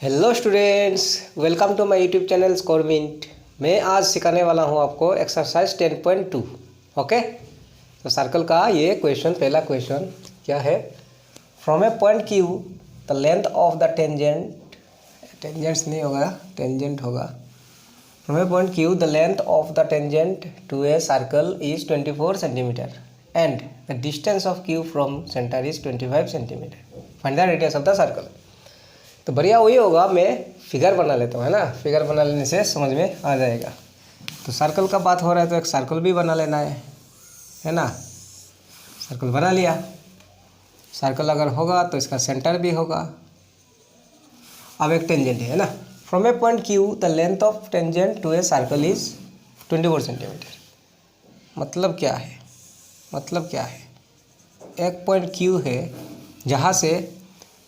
Hello students, welcome to my YouTube channel Scoremint. मैं आज सिखाने वाला हूं आपको एक्सरसाइज 10.2। ओके, तो सर्कल का ये क्वेश्चन, पहला क्वेश्चन क्या है। From a point Q the length of the tangent, tangents नहीं होगा, टेंजेंट होगा। From a point Q the length of the tangent to a circle is 24 centimetre and the distance of Q from centre is 25 centimetre. Find the radius of the circle. तो बढ़िया वही होगा, मैं figure बना लेता हूँ, है ना। फिगर बना लेने से समझ में आ जाएगा। तो सर्कल का बात हो रहा है तो एक सर्कल भी बना लेना है ना। सर्कल बना लिया। सर्कल अगर होगा तो इसका सेंटर भी होगा। अब एक टेंजेंट है ना। From a point Q the length of tangent to a circle is 24 centimetre. मतलब क्या है, मतलब क्या है, एक पॉइंट क्यू है जहाँ से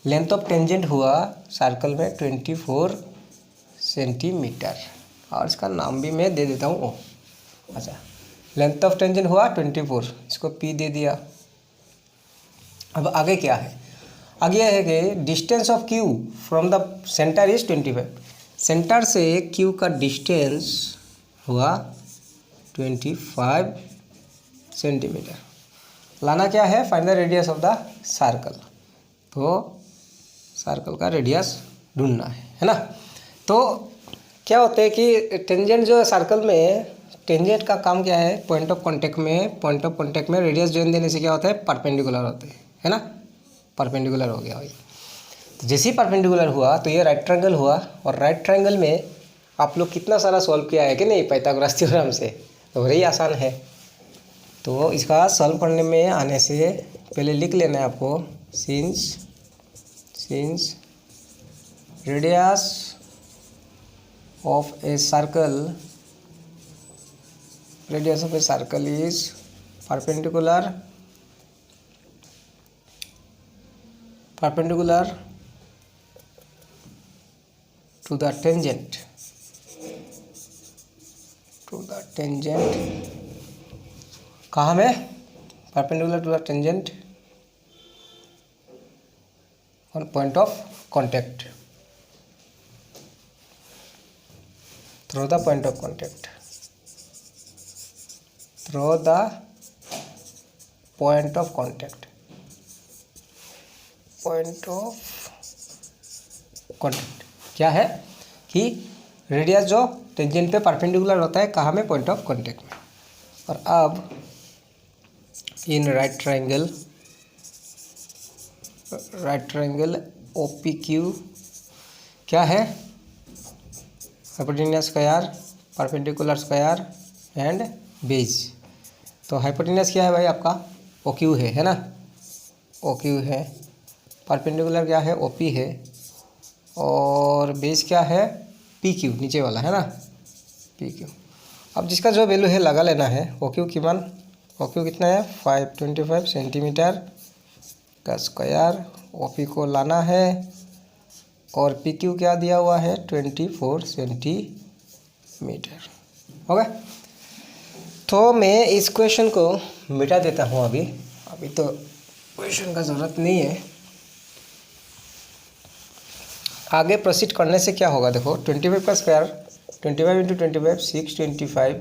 लेंथ ऑफ टेंजेंट हुआ सर्कल में 24 सेंटीमीटर, और इसका नाम भी मैं दे देता हूँ ओ। अच्छा, लेंथ ऑफ टेंजेंट हुआ 24, इसको पी दे दिया। अब आगे क्या है, आगे है कि distance of Q from the centre is 25। Centre से क्यू का डिस्टेंस हुआ 25 सेंटीमीटर। लाना क्या है, find the radius of the circle. तो सर्कल का रेडियस ढूंढना है ना। तो क्या होता है कि टेंजेंट जो सर्कल में, टेंजेंट का काम क्या है, पॉइंट ऑफ कांटेक्ट में रेडियस जोन देने से क्या होता है, परपेंडिकुलर होते हैं, है ना। परपेंडिकुलर हो गया भाई। तो जैसे ही परपेंडिकुलर हुआ तो ये राइट ट्रायंगल हुआ, और राइट ट्रायंगल में आप लोग कितना सारा सॉल्व किया है कि नहीं, पाइथागोरस थ्योरम से। तो बड़ा ही आसान है। तो इसका सॉल्व करने में आने से पहले लिख लेना है आपको, since radius of a circle is perpendicular to the tangent कहाँ में, perpendicular to the tangent on point of contact, through the point of contact, क्या है कि रेडियस जो टेंजेंट पे परपेंडिकुलर होता है, कहाँ में, पॉइंट ऑफ कांटेक्ट में। और अब इन राइट ट्रायंगल OPQ क्या है, hypotenuse square, perpendicular square and base. तो हाइपोटेन्यूस क्या है भाई आपका, OQ है ना, OQ है। परपेंडिकुलर क्या है, OP है। और बेस क्या है, PQ, नीचे वाला है ना, PQ। अब जिसका जो वैल्यू है लगा लेना है। OQ की मान, OQ कितना है, 525 सेंटीमीटर का स्क्वायर। OP को लाना है, और PQ क्या दिया हुआ है, 24 सेंटीमीटर। हो गया। तो मैं इस क्वेश्चन को मिटा देता हूँ अभी तो क्वेश्चन का ज़रूरत नहीं है। आगे प्रोसीड करने से क्या होगा, देखो 25 का स्क्वायर, 25 इंटू 25 625,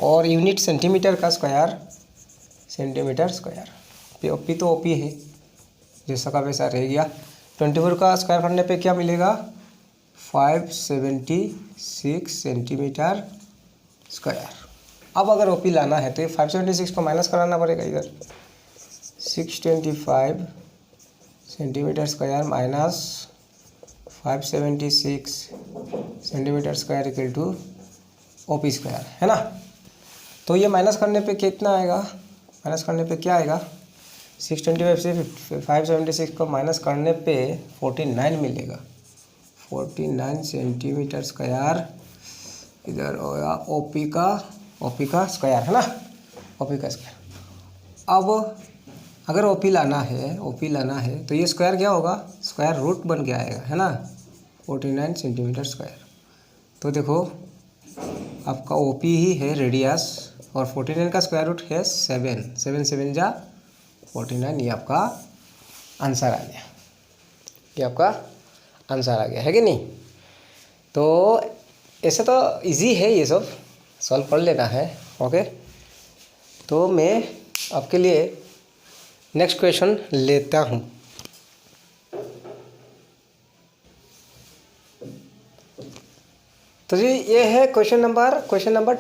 और यूनिट सेंटीमीटर का स्क्वायर, सेंटीमीटर स्क्वायर। OP तो OP है, जैसा का वैसा रह गया। 24 का स्क्वायर करने पे क्या मिलेगा, 576 सेंटीमीटर स्क्वायर। अब अगर OP लाना है तो ये 576 को माइनस कराना पड़ेगा इधर। 625 centimetre square minus 576 centimetre square equal to OP square, है ना। तो ये माइनस करने पे कितना आएगा, माइनस करने पे क्या आएगा, 625 से 576 को माइनस करने पे 49 मिलेगा। 49 सेंटीमीटर स्क्वायर इधर होगा OP का स्क्वायर, है ना, OP का स्क्वायर। अब अगर OP लाना है तो ये स्क्वायर क्या होगा, स्क्वायर रूट बन के आएगा, है ना, 49 सेंटीमीटर स्क्वायर। तो देखो आपका OP ही है रेडियस, और 49 का स्क्वायर रूट है 7 7 जा 49। ये आपका आंसर आ गया, ये आपका आंसर आ गया है कि नहीं। तो ऐसे तो इजी है, ये सब सॉल्व कर लेना है। ओके, तो मैं आपके लिए नेक्स्ट क्वेश्चन लेता हूँ। तो जी ये है क्वेश्चन नंबर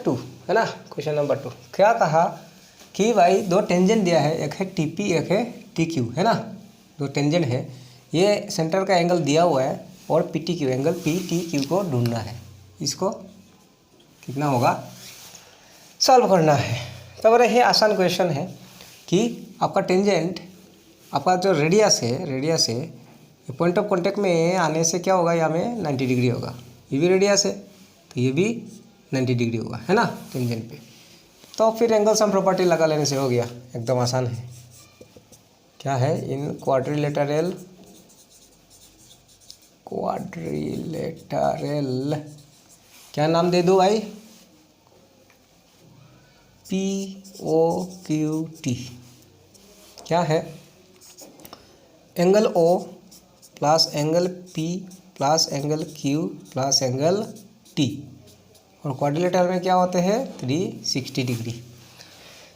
2 है ना। क्वेश्चन नंबर 2 क्या कहा कि भाई दो टेंजेंट दिया है, एक है टीपी एक है टीक्यू है ना। दो टेंजेंट है, ये सेंटर का एंगल दिया हुआ है और पीटीक्यू एंगल पीटीक्यू को ढूंढना है। इसको कितना होगा सॉल्व करना है। तो अगर ये आसान क्वेश्चन है कि आपका टेंजेंट, आपका जो रेडियस है पॉइंट ऑफ कॉन्टेक्ट में आने से क्या होगा, यहाँ में 90 डिग्री होगा। ये भी रेडियस है तो ये भी 90 डिग्री होगा है ना टेंजेंट पे। तो फिर एंगल सम प्रॉपर्टी लगा लेने से हो गया, एकदम आसान है। क्या है, इन क्वाड्रिलेटरल क्या नाम दे दो भाई, POQT क्या है, angle O plus angle P plus angle Q plus angle T, और क्वाड्रिलेटरल में क्या होते हैं 360 डिग्री।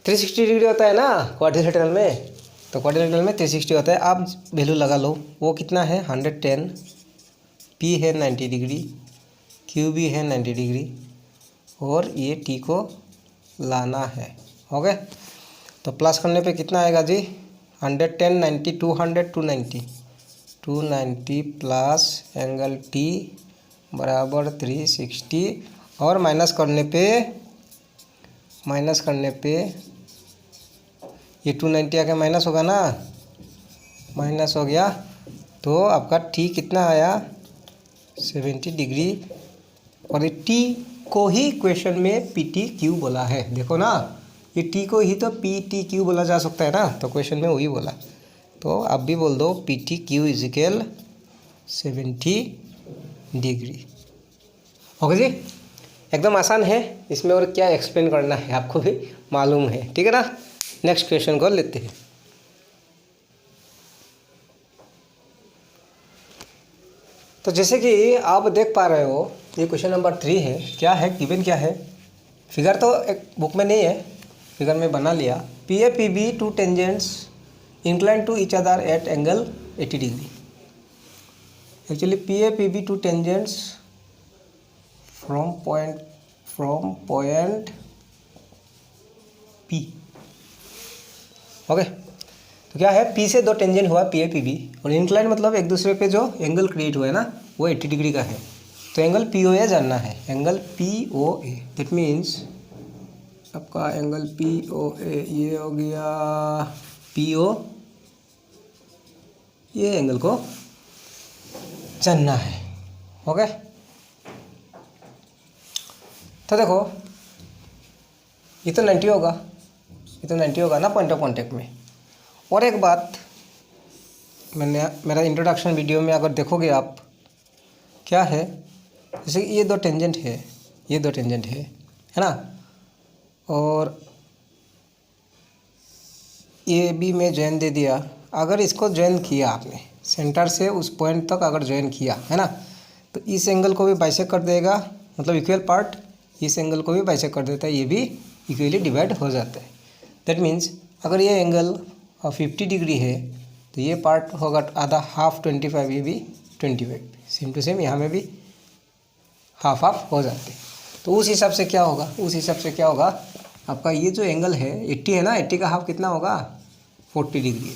360 डिग्री होता है ना क्वाड्रिलेटरल में, तो क्वाड्रिलेटरल में 360 होता है। आप वैल्यू लगा लो, वो कितना है 110, P है 90 डिग्री, Q भी है 90 डिग्री, और ये T को लाना है। ओके, तो प्लस करने पे कितना आएगा जी, 110 90 200 290 प्लस एंगल T बराबर 360, और माइनस करने पे ये 290 आके माइनस होगा ना, माइनस हो गया तो आपका T कितना आया 70 डिग्री। और ये T को ही क्वेश्चन में PTQ बोला है, देखो ना, ये T को ही तो PTQ बोला जा सकता है ना, तो क्वेश्चन में वही बोला। तो आप भी बोल दो PTQ इजिकल 70 डिग्री। ओके जी, एकदम आसान है, इसमें और क्या एक्सप्लेन करना है आपको भी मालूम है, ठीक है ना। नेक्स्ट क्वेश्चन को लेते हैं। तो जैसे कि आप देख पा रहे हो, ये क्वेश्चन नंबर 3 है। क्या है गिवन, क्या है, फिगर तो एक बुक में नहीं है, फिगर में बना लिया। PAPB two tangents incline to each other at angle 80 degree. Actually PAPB two tangents from point P। Okay, तो क्या है, P से दो टेंजेंट हुआ PAPB, और इंक्लाइन मतलब एक दूसरे पे जो एंगल क्रिएट हुआ है ना वो 80 डिग्री का है। तो एंगल POA जानना है, एंगल POA, दैट मीन्स आपका एंगल POA ये हो गया PO, ये एंगल को जानना है। ओके, तो देखो ये तो 90 होगा, ये तो 90 होगा ना पॉइंट ऑफ कॉन्टेक्ट में। और एक बात, मैंने मेरा इंट्रोडक्शन वीडियो में अगर देखोगे आप, क्या है, जैसे ये दो टेंजेंट है, ये दो टेंजेंट है ना, और ये भी मैं जॉइन दे दिया। अगर इसको जॉइन किया आपने सेंटर से उस पॉइंट तक अगर जॉइन किया है ना, तो इस एंगल को भी बाइसेक्ट कर देगा, मतलब इक्वल पार्ट इस एंगल को भी बाइसेक्ट कर देता है, ये भी इक्वली डिवाइड हो जाता है। दैट मीन्स अगर ये एंगल 50 डिग्री है तो ये पार्ट होगा आधा, हाफ 25, ये भी 25, सेम टू सेम यहाँ में भी हाफ हाफ हो जाते हैं। तो उस हिसाब से क्या होगा, आपका ये जो एंगल है 80 है ना, 80 का हाफ कितना होगा 40 डिग्री है।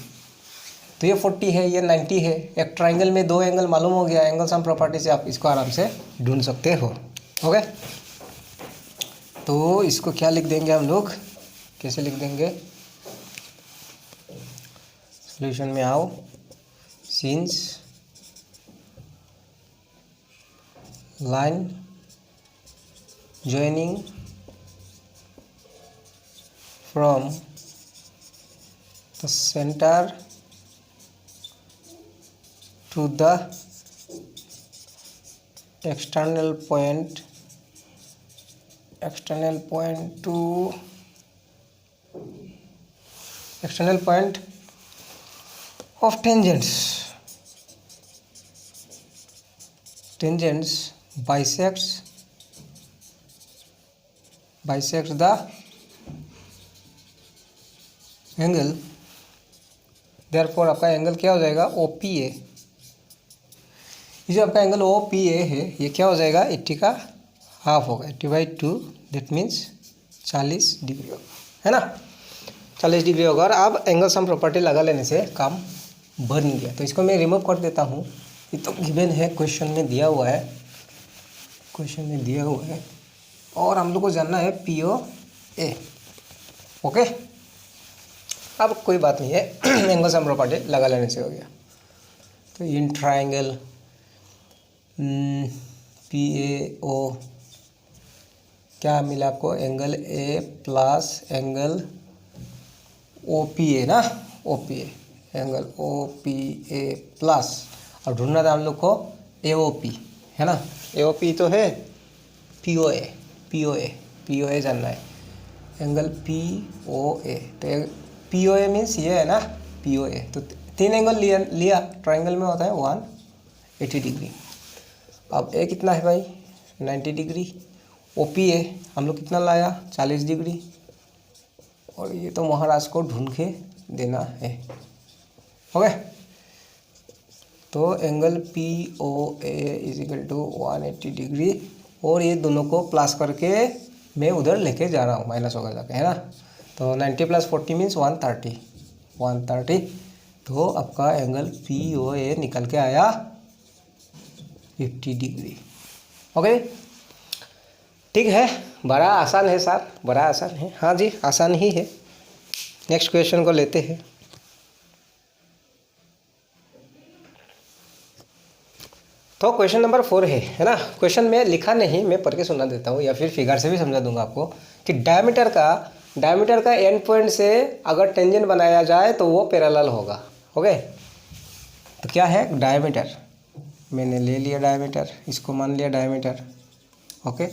तो ये 40 है, ये 90 है। एक ट्राइंगल में दो एंगल मालूम हो गया, एंगल सम प्रॉपर्टी से आप इसको आराम से ढूंढ सकते हो। ओके, तो इसको क्या लिख देंगे हम लोग, कैसे लिख देंगे, सॉल्यूशन में आओ। Since line joining from the center to the external point of tangents tangents bisects the angle, therefore आपका एंगल क्या हो जाएगा OPA। ये जो आपका एंगल OPA है ये क्या हो जाएगा 80 का हाफ होगा, 80/2 दैट मीन्स 40 डिग्री होगा, है ना, 40 डिग्री होगा। और अब एंगल सम प्रॉपर्टी लगा लेने से काम बन गया। तो इसको मैं रिमूव कर देता हूँ, ये तो गिवन है, क्वेश्चन में दिया हुआ है, और हम लोग को जानना है POA। ओके, अब कोई बात नहीं है, एंगल सम प्रॉपर्टी लगा लेने से हो गया। तो इन ट्राइंगल PAO क्या मिला आपको, angle A plus angle OPA ना, OPA, एंगल OPA प्लस, और ढूंढना था हम लोग को AOP, है ना, AOP तो है, POA जानना है, एंगल POA। तो POA मीन्स ये है ना, POA। तो 3 एंगल लिया ट्राइंगल में होता है 180 डिग्री। अब A कितना है भाई 90 डिग्री, OPA हम लोग कितना लाया 40 डिग्री, और ये तो महाराज को ढूंढ के देना है। ओके, तो angle POA is equal to 180 degree, और ये दोनों को प्लस करके मैं उधर लेके जा रहा हूँ, माइनस होगा जाके, है ना। तो 90 + 40 मीन्स 130। तो आपका एंगल POA निकल के आया 50 डिग्री। ओके, ठीक है, बड़ा आसान है सर, बड़ा आसान है। हाँ जी, आसान ही है। नेक्स्ट क्वेश्चन को लेते हैं। तो क्वेश्चन नंबर 4 है ना। क्वेश्चन में लिखा नहीं, मैं पढ़ के सुना देता हूँ, या फिर फिगर से भी समझा दूंगा आपको कि डायमीटर का एंड पॉइंट से अगर टेंजेंट बनाया जाए तो वो पैरेलल होगा। ओके, तो क्या है डायमीटर, मैंने ले लिया डायमीटर, इसको मान लिया डायमीटर। ओके,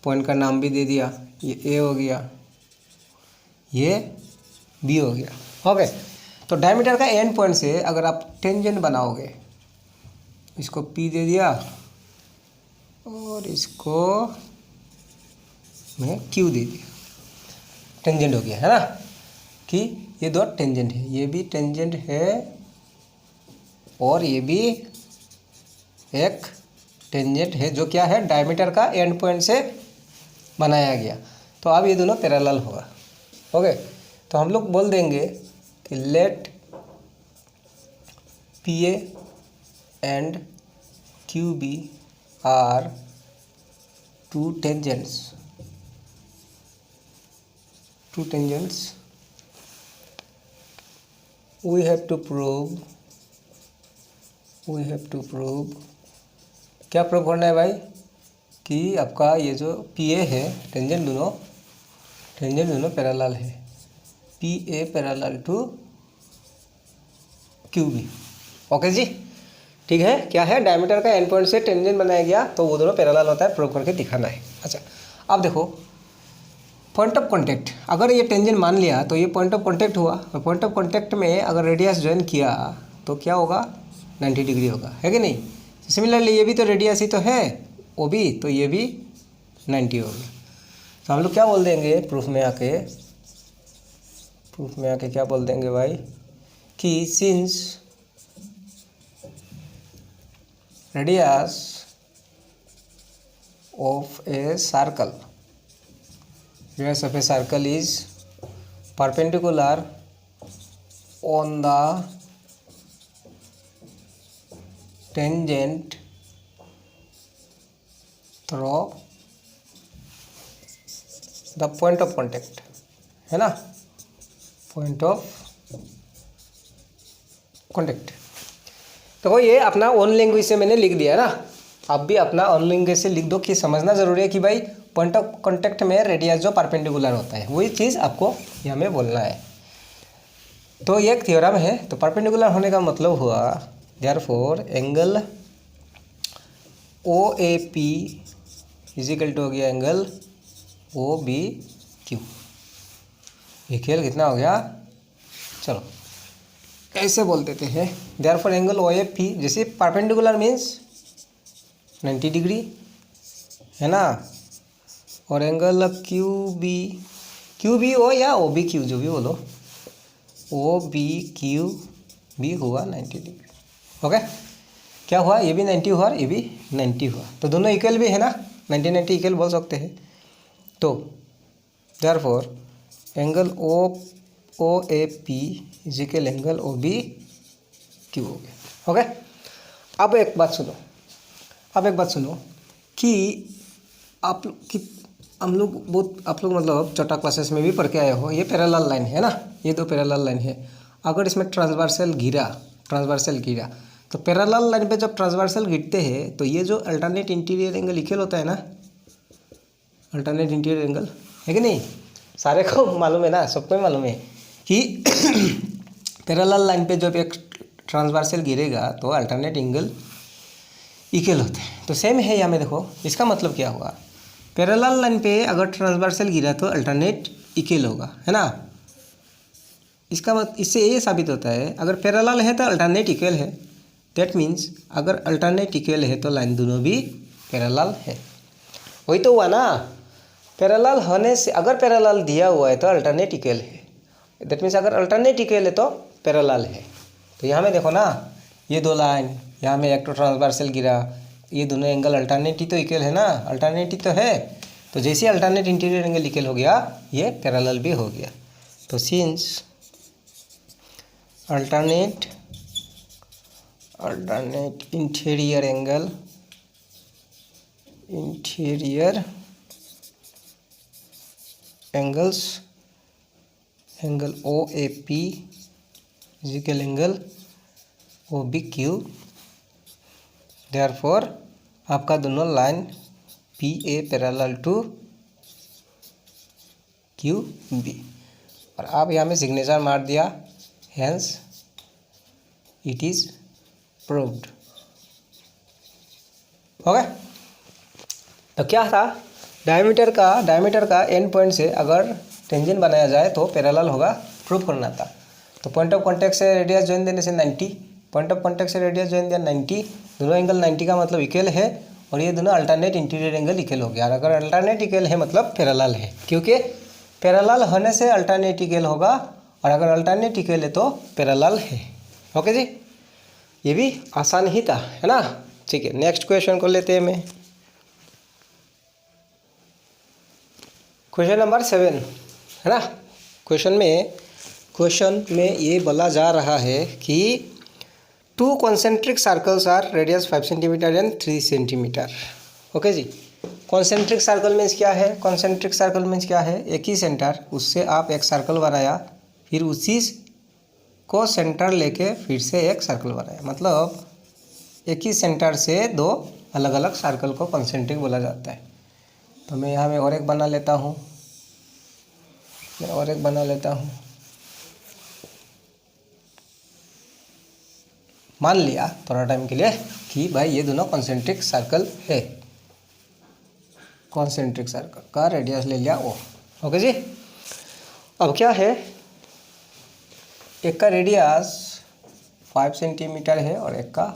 पॉइंट का नाम भी दे दिया, ये A हो गया, ये B हो गया। ओके, तो डायमीटर का एंड पॉइंट से अगर आप टेंजेंट बनाओगे, इसको P दे दिया और इसको मैं Q दे दिया, टेंजेंट हो गया, है ना, कि ये दो टेंजेंट है, ये भी टेंजेंट है और ये भी एक टेंजेंट है, जो क्या है डायमीटर का एंड पॉइंट से बनाया गया। तो अब ये दोनों पैरेलल होगा। ओके, तो हम लोग बोल देंगे कि let PA and QB are two tangents we have to prove क्या प्रूव करना है भाई, कि आपका ये जो PA है, टेंजेंट दोनों पैरेलल है, PA parallel to QB। Okay जी, ठीक है, क्या है डायमीटर का एंड पॉइंट से टेंजेंट बनाया गया तो वो दोनों पैरेलल होता है, प्रूव करके दिखाना है। अच्छा, अब देखो पॉइंट ऑफ कॉन्टैक्ट, अगर ये टेंजेंट मान लिया तो ये पॉइंट ऑफ कॉन्टैक्ट हुआ, और पॉइंट ऑफ कॉन्टैक्ट में अगर रेडियस ज्वाइन किया तो क्या होगा 90 डिग्री होगा, है कि नहीं। सिमिलरली ये भी तो रेडियस ही तो है OB, तो ये भी 90 होगा। तो हम लोग क्या बोल देंगे प्रूफ में आके क्या बोल देंगे भाई, कि since radius of a circle is perpendicular on the tangent through the point of contact, है ना, पॉइंट ऑफ कॉन्टैक्ट। तो ये अपना ओन लैंग्वेज से मैंने लिख दिया ना, आप भी अपना ओन लैंग्वेज से लिख दो, कि समझना ज़रूरी है कि भाई पॉइंट ऑफ कॉन्टैक्ट में रेडियस जो परपेंडिकुलर होता है वही चीज़ आपको यहाँ में बोलना है। तो ये एक थ्योरम है, तो परपेंडिकुलर होने का मतलब हुआ therefore angle OAP is equal to हो गया एंगल OBQ। ये खेल कितना हो गया, चलो ऐसे बोल देते हैं, देयरफॉर एंगल OAP, जैसे परपेंडिकुलर मीन्स 90 डिग्री है ना। और एंगल क्यू बी हो या ओ बी क्यू, जो भी बोलो, ओ बी क्यू भी हुआ 90 डिग्री। ओके, क्या हुआ, ये भी 90 हुआ और ये भी 90 हुआ, तो दोनों इक्वल भी है ना, 90 इक्वल बोल सकते हैं। तो therefore angle O A P is equal angle O B Q हो गया। ओके, अब एक बात सुनो कि आप लोग मतलब छोटा क्लासेस में भी पढ़ के आए हो, ये पैरेलल लाइन है ना, ये दो पैरेलल लाइन है। अगर इसमें ट्रांसवर्सल गिरा तो पैरेलल लाइन पे जब ट्रांसवर्सल गिरते हैं तो ये जो अल्टरनेट इंटीरियर एंगल इक्वल होता है ना, अल्टरनेट इंटीरियर एंगल है कि नहीं, सारे को मालूम है ना, सबको ही मालूम है कि पैरेलल लाइन पे जब एक ट्रांसवर्सल गिरेगा तो अल्टरनेट एंगल इक्वल होते हैं। तो सेम है यहाँ में, देखो इसका मतलब क्या हुआ, पैरेलल लाइन पे अगर ट्रांसवर्सल गिरा तो अल्टरनेट इक्वल होगा, है ना। इससे ये साबित होता है अगर पैरेलल है तो अल्टरनेट इक्वल है। दैट मीन्स अगर अल्टरनेट इक्वल है तो लाइन दोनों भी पैरेलल है। वही तो हुआ ना, पैरेलल होने से, अगर पैरेलल दिया हुआ है तो अल्टरनेट इक्वल है। दैट मीन्स अगर अल्टरनेट इक्वल है तो पैरेलल है। तो यहाँ में देखो ना, ये दो लाइन, यहाँ में एक तो ट्रांसवर्सल गिरा, ये दोनों एंगल अल्टरनेट ही तो इक्वल है ना, अल्टरनेट ही तो है। तो जैसे अल्टरनेट इंटीरियर एंगल इक्वल हो गया, ये पैरेलल भी हो गया। तो since alternate interior angles angle O A P is equal angle O B Q, therefore आपका दोनों line P A parallel to Q B. और आप यहाँ में सिग्नेचर मार दिया, hence it is proved. Okay, तो क्या था, डायमीटर का एंड पॉइंट से अगर टेंजेंट बनाया जाए तो पैरेलल होगा, प्रूव करना था। तो पॉइंट ऑफ कॉन्टैक्ट से रेडियस जॉइन देने से 90, पॉइंट ऑफ कॉन्टैक्ट से रेडियस जॉइन दिया 90, दोनों एंगल 90 का मतलब इक्वल है, और ये दोनों अल्टरनेट इंटीरियर एंगल इक्वल हो गया। और अगर अल्टरनेट इक्वल है मतलब पैरेलल है, क्योंकि पैरेलल होने से अल्टरनेट इक्वल होगा, और अगर अल्टरनेट इक्वल है तो पैरेलल है। ओके जी, ये भी आसान ही था, है ना। ठीक है, नेक्स्ट क्वेश्चन को लेते हैं मैं, क्वेश्चन नंबर 7, है ना। क्वेश्चन में ये बोला जा रहा है कि 2 concentric circles are radius 5 centimetre and 3 centimetre. Okay जी, कॉन्सेंट्रिक सर्कल मीन्स क्या है, कॉन्सेंट्रिक सर्कल मीन्स क्या है, एक ही सेंटर, उससे आप एक सर्कल बनाया, फिर उसी को सेंटर लेके फिर से एक सर्कल बनाया, मतलब एक ही सेंटर से दो अलग अलग सर्कल को कॉन्सेंट्रिक बोला जाता है। तो मैं यहाँ में और एक बना लेता हूँ, मान लिया थोड़ा टाइम के लिए कि भाई ये दोनों कॉन्सेंट्रिक सर्कल है, कॉन्सेंट्रिक सर्कल का रेडियस ले लिया ओ। ओके जी, अब क्या है, एक का रेडियस 5 सेंटीमीटर है और एक का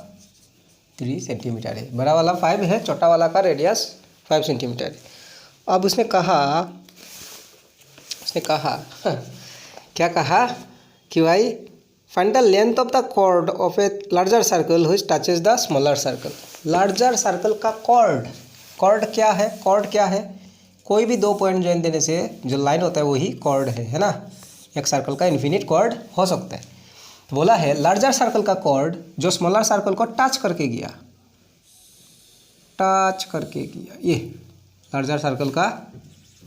3 सेंटीमीटर है। बड़ा वाला 5 है, छोटा वाला का रेडियस 5 सेंटीमीटर है। अब उसने कहा क्या कहा कि भाई find the length of the chord of a larger circle which touches the smaller circle. Larger circle का कॉर्ड क्या है, कोई भी 2 पॉइंट ज्वाइन देने से जो लाइन होता है वही कॉर्ड है ना। एक सर्कल का इन्फिनिट कॉर्ड हो सकता है। तो बोला है लार्जर सर्कल का कॉर्ड जो स्मॉलर सर्कल को टच करके गया, ये लार्जर सर्कल का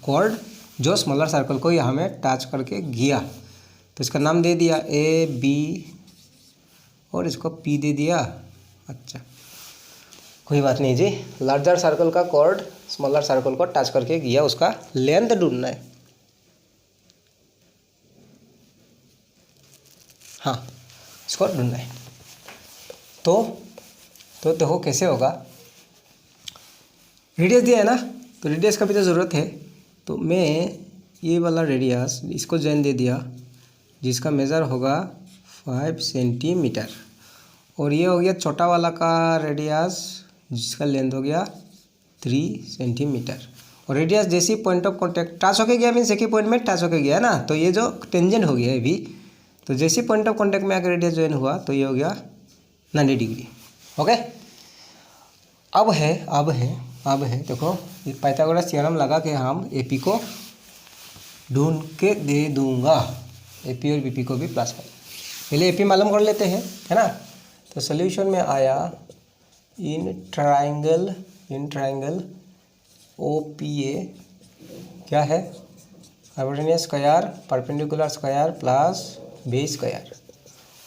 कॉर्ड जो स्मॉलर सर्कल को यहाँ में टच करके गया, तो इसका नाम दे दिया ए बी और इसको पी दे दिया। अच्छा, कोई बात नहीं जी, लार्जर सर्कल का कॉर्ड स्मॉलर सर्कल को टच करके गया, उसका लेंथ ढूंढना है। हाँ, इसको ढूंढना है। तो देखो कैसे होगा, रेडियस दिया है ना, तो रेडियस का भी तो ज़रूरत है। तो मैं ये वाला रेडियस इसको जॉइन दे दिया, जिसका मेज़र होगा 5 सेंटीमीटर, और ये हो गया छोटा वाला का रेडियस, जिसका लेंथ हो गया 3 सेंटीमीटर। और रेडियस जैसी पॉइंट ऑफ कॉन्टैक्ट टच होके गया मीन्स एक ही पॉइंट में टच होके गया ना, तो ये जो टेंजेंट हो गया है अभी, तो जैसी पॉइंट ऑफ कॉन्टैक्ट में आकर रेडियस ज्वाइन हुआ तो ये हो गया 90 डिग्री। ओके, अब है देखो, ये पाइथागोरस थ्योरम लगा के हम एपी को ढूंढ के दे दूंगा, एपी और बीपी को भी प्लस कर। पहले एपी मालूम कर लेते हैं, है ना। तो सोल्यूशन में आया इन ट्राइंगल OPA क्या है, hypotenuse square perpendicular square plus base square.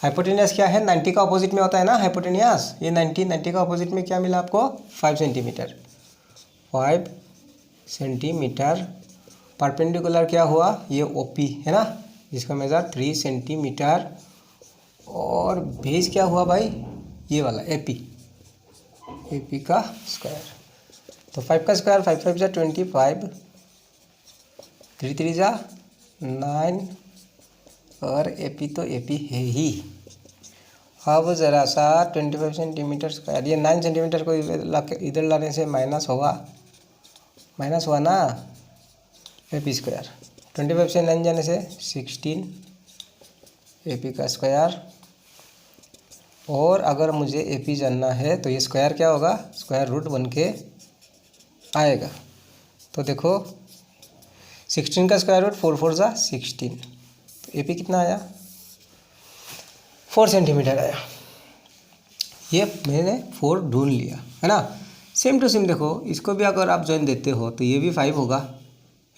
Hypotenuse क्या है, 90 का अपोजिट में होता है ना हाइपोटेन्यूस, ये 90 का अपोजिट में क्या मिला आपको 5 सेंटीमीटर। 5 सेंटीमीटर परपेंडिकुलर क्या हुआ, ये OP है ना, जिसका मेजर 3 सेंटीमीटर। और बेस क्या हुआ भाई, ये वाला AP का स्क्वायर। तो 5 का स्क्वायर 5 5 जा 25, 3 3 जा 9, और AP तो AP है ही। अब ज़रा सा 25 सेंटीमीटर स्क्वायर, ये 9 सेंटीमीटर को इधर लाने से माइनस हुआ ना, AP स्क्वायर। 25 से 9 जाने से 16 AP का स्क्वायर। और अगर मुझे AP जानना है तो ये स्क्वायर क्या होगा, स्क्वायर रूट बन के आएगा। तो देखो 16 का स्क्वायर रूट 4 4 जा 16, तो AP कितना आया 4 सेंटीमीटर आया। ये मैंने 4 ढूंढ लिया, है ना। सेम टू सेम देखो, इसको भी अगर आप ज्वाइन देते हो तो ये भी 5 होगा,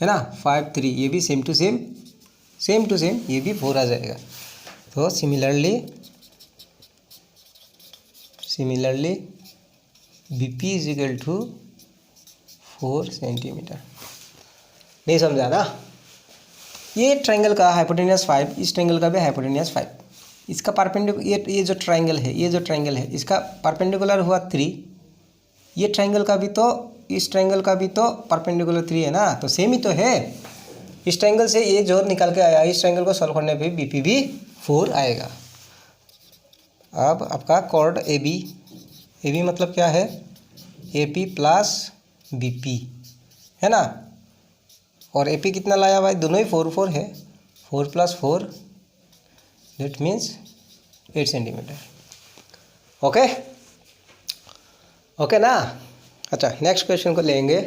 है ना, 5 3, ये भी सेम टू सेम ये भी 4 आ जाएगा। तो similarly BP is equal to 4 centimetre. नहीं समझा ना। ये ट्रायंगल का हाइपोटेन्यूस 5, इस ट्रायंगल का भी हाइपोटेन्यूस 5, इसका परपेंडिकुलर ये जो ट्रायंगल है इसका परपेंडिकुलर हुआ 3, ये ट्रायंगल का भी तो इस ट्रायंगल का भी तो परपेंडिकुलर 3 है ना, तो सेम ही तो है। इस ट्रायंगल से ये जो निकल के आया, इस ट्रायंगल को सॉल्व करने पे BP भी 4 आएगा। अब आपका कॉर्ड AB मतलब क्या है, AP प्लस BP, है ना। और AP कितना लाया भाई, दोनों ही 4 4 है, 4 + 4 दैट मीन्स 8 सेंटीमीटर। ओके ना। अच्छा, नेक्स्ट क्वेश्चन को लेंगे।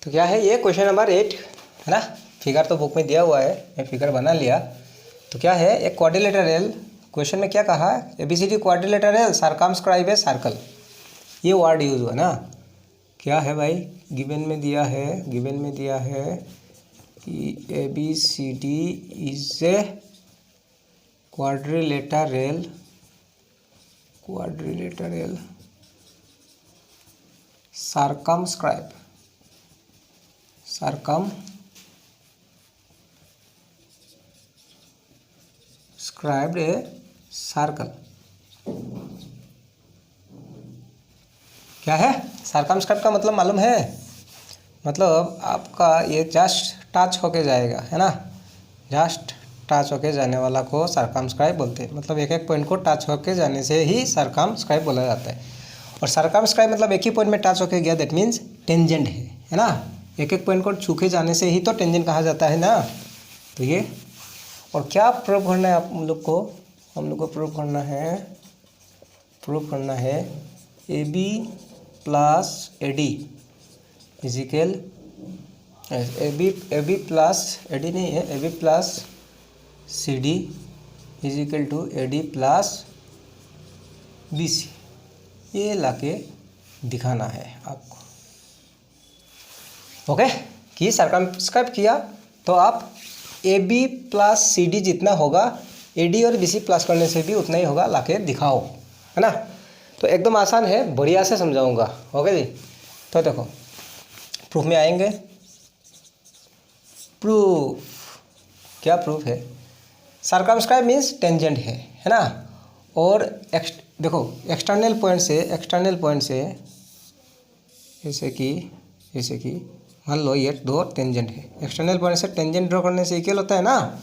तो क्या है ये, क्वेश्चन नंबर 8 है ना। फिगर तो बुक में दिया हुआ है, मैं फिगर बना लिया। तो क्या है, एक क्वाड्रिलेटरल, क्वेश्चन में क्या कहा, ABCD quadrilateral circumscribe a circle, ये वर्ड यूज हुआ ना। क्या है भाई, गिवन में दिया है कि ABCD is a quadrilateral circumscribed a circle. क्या है, सर्कमस्क्राइब का मतलब मालूम है, मतलब आपका ये जस्ट टच होके जाएगा, है ना, जस्ट टच होके जाने वाला को सर्कमस्क्राइब बोलते हैं। मतलब एक पॉइंट को टच होके जाने से ही सर्कमस्क्राइब बोला जाता है। और सर्कमस्क्राइब मतलब एक ही पॉइंट में टच होके गया, दैट मीन्स टेंजेंट है ना। एक पॉइंट को छू के जाने से ही तो टेंजेंट कहा जाता है ना। तो ये, और क्या प्रूव करना है हम लोग को प्रूव करना है AB plus AD is equal AB plus AD नहीं है, AB plus CD is equal to AD plus BC, ये लाके दिखाना है आपको। ओके, कि सर्कमस्क्राइब किया तो आप AB प्लस CD जितना होगा AD और BC प्लस करने से भी उतना ही होगा, लाके दिखाओ, है ना। तो एकदम आसान है, बढ़िया से समझाऊंगा। ओके जी, तो देखो प्रूफ में आएंगे। प्रूफ, क्या प्रूफ है, सर्कमस्क्राइब मीन्स टेंजेंट है ना। और देखो एक्सटर्नल पॉइंट से जैसे कि मान लो ये 2 टेंजेंट है, एक्सटर्नल पॉइंट से टेंजेंट ड्रॉ करने से इक्वल होता है ना,